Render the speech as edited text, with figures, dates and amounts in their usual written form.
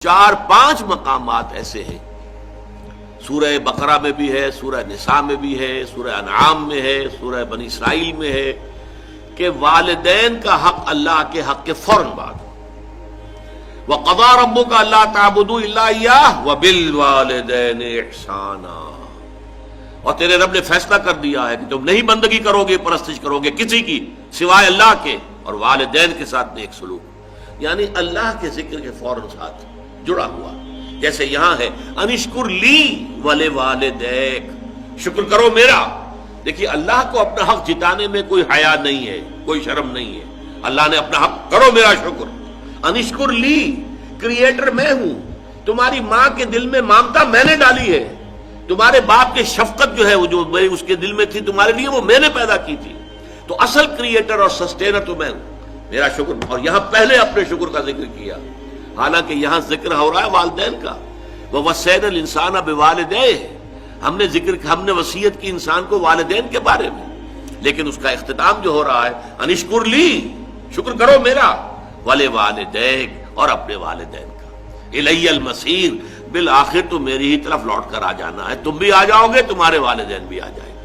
چار پانچ مقامات ایسے ہیں، سورہ بقرہ میں بھی ہے، سورہ نساء میں بھی ہے، سورہ انعام میں ہے، سورہ بنی اسرائیل میں ہے کہ والدین کا حق اللہ کے حق کے فوراً بعد وَقَضَىٰ رَبُّكَ أَلَّا تَعْبُدُوا إِلَّا إِيَّاهُ وَبِالْوَالِدَيْنِ إِحْسَانًا، اور تیرے رب نے فیصلہ کر دیا ہے کہ تم نہیں بندگی کرو گے، پرستش کرو گے کسی کی سوائے اللہ کے، اور والدین کے ساتھ نیک سلوک، یعنی اللہ کے ذکر کے فوراً ساتھ جڑا ہوا۔ جیسے یہاں ہے انشکر لی ولوالدیک، شکر کرو میرا۔ دیکھیے اللہ کو اپنا حق جتانے میں کوئی حیا نہیں ہے، کوئی شرم نہیں ہے۔ اللہ نے اپنا حق کرو میرا شکر۔ انشکر لی، کریٹر میں ہوں، تمہاری ماں کے دل میں ممتا میں نے ڈالی ہے، تمہارے باپ کی شفقت جو ہے وہ جو اس کے دل میں تھی تمہارے لیے وہ میں نے پیدا کی تھی، تو اصل کریٹر اور سسٹینر تو میں ہوں، میرا شکر۔ اور یہاں پہلے اپنے شکر کا ذکر کیا، حالانکہ یہاں ذکر ہو رہا ہے والدین کا، وَوَصَّيْنَا الْإِنسَانَ بِوَالِدَيْهِ، ہم نے وصیت کی انسان کو والدین کے بارے میں، لیکن اس کا اختتام جو ہو رہا ہے انشکر لی، شکر کرو میرا، وَلِوَالِدَيْكَ، اور اپنے والدین کا، اِلَيَّ الْمَصِيرُ، بالآخر تو میری ہی طرف لوٹ کر آ جانا ہے، تم بھی آ جاؤ گے، تمہارے والدین بھی آ جائیں گے۔